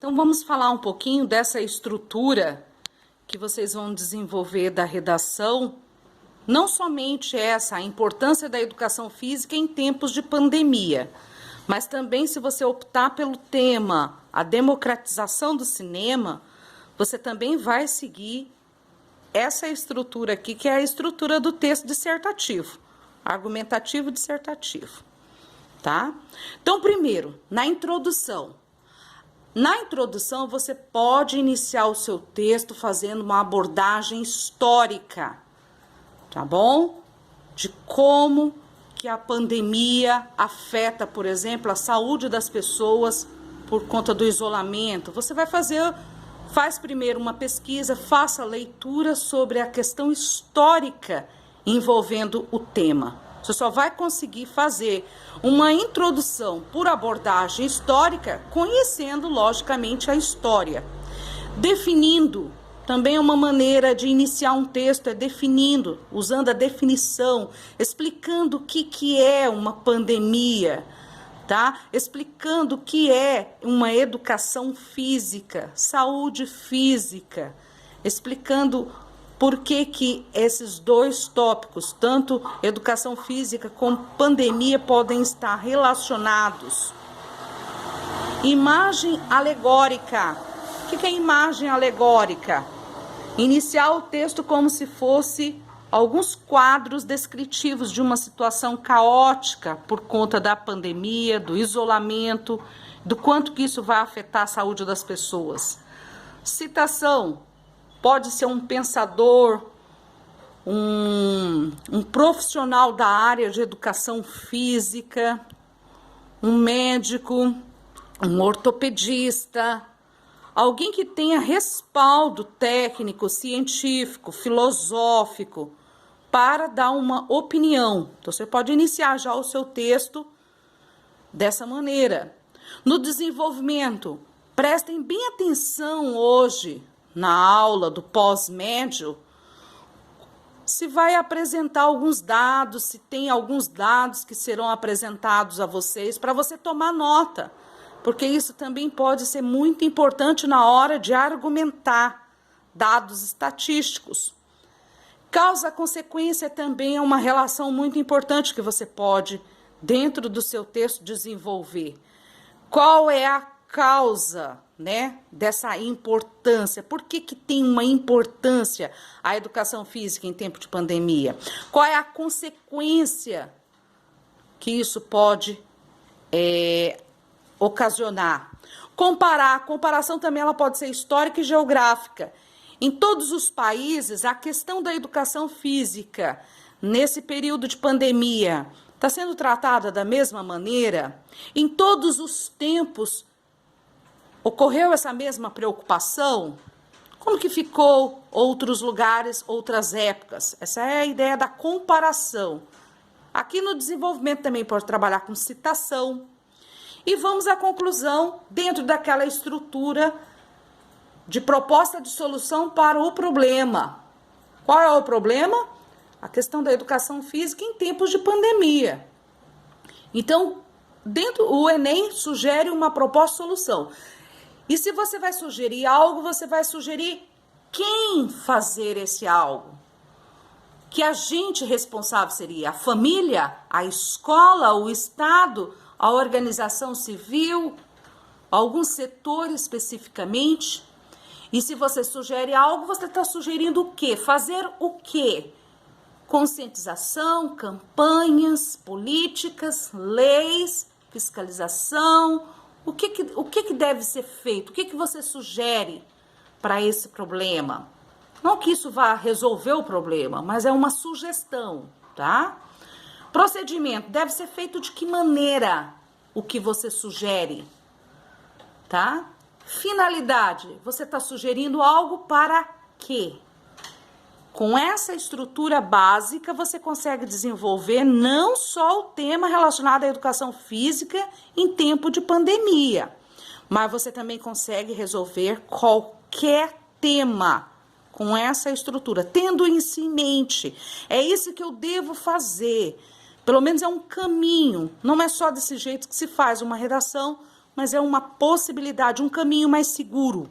Então vamos falar um pouquinho dessa estrutura que vocês vão desenvolver da redação. Não somente a importância da educação física em tempos de pandemia, mas também se você optar pelo tema, a democratização do cinema, você também vai seguir essa estrutura aqui, que é a estrutura do texto dissertativo, argumentativo dissertativo, tá? Então, primeiro, na introdução. Na introdução, você pode iniciar o seu texto fazendo uma abordagem histórica, tá bom? De como que a pandemia afeta, por exemplo, a saúde das pessoas por conta do isolamento. Você vai faz primeiro uma pesquisa, faça leitura sobre a questão histórica envolvendo o tema. Você só vai conseguir fazer uma introdução por abordagem histórica, conhecendo, logicamente, a história. Definindo, também é uma maneira de iniciar um texto, é definindo, usando a definição, explicando o que é uma pandemia, tá? Explicando o que é uma educação física, saúde física, explicando por que esses dois tópicos, tanto educação física como pandemia, podem estar relacionados. Imagem alegórica. O que é imagem alegórica? Iniciar o texto como se fosse alguns quadros descritivos de uma situação caótica por conta da pandemia, do isolamento, do quanto que isso vai afetar a saúde das pessoas. Citação. Pode ser um pensador, um profissional da área de educação física, um médico, um ortopedista, alguém que tenha respaldo técnico, científico, filosófico, para dar uma opinião. Então, você pode iniciar já o seu texto dessa maneira. No desenvolvimento, prestem bem atenção hoje, na aula do pós-médio, se vai apresentar alguns dados, se tem alguns dados que serão apresentados a vocês, para você tomar nota, porque isso também pode ser muito importante na hora de argumentar dados estatísticos. Causa-consequência também é uma relação muito importante que você pode, dentro do seu texto, desenvolver. Qual é a causa, dessa importância? Por que tem uma importância a educação física em tempo de pandemia? Qual é a consequência que isso pode ocasionar? Comparar. A comparação também ela pode ser histórica e geográfica. Em todos os países, a questão da educação física nesse período de pandemia está sendo tratada da mesma maneira? Em todos os tempos ocorreu essa mesma preocupação? Como que ficou outros lugares, outras épocas? Essa é a ideia da comparação. Aqui no desenvolvimento também pode trabalhar com citação. E vamos à conclusão dentro daquela estrutura de proposta de solução para o problema. Qual é o problema? A questão da educação física em tempos de pandemia. Então, o Enem sugere uma proposta de solução. E se você vai sugerir algo, você vai sugerir quem fazer esse algo. Que agente responsável seria? A família, a escola, o Estado, a organização civil, algum setor especificamente? E se você sugere algo, você está sugerindo o quê? Fazer o quê? Conscientização, campanhas, políticas, leis, fiscalização. O que deve ser feito? O que você sugere para esse problema? Não que isso vá resolver o problema, mas é uma sugestão, tá? Procedimento deve ser feito de que maneira o que você sugere, tá? Finalidade, você está sugerindo algo para quê? Com essa estrutura básica, você consegue desenvolver não só o tema relacionado à educação física em tempo de pandemia, mas você também consegue resolver qualquer tema com essa estrutura, tendo isso em mente. É isso que eu devo fazer. Pelo menos é um caminho. Não é só desse jeito que se faz uma redação mas é uma possibilidade, um caminho mais seguro.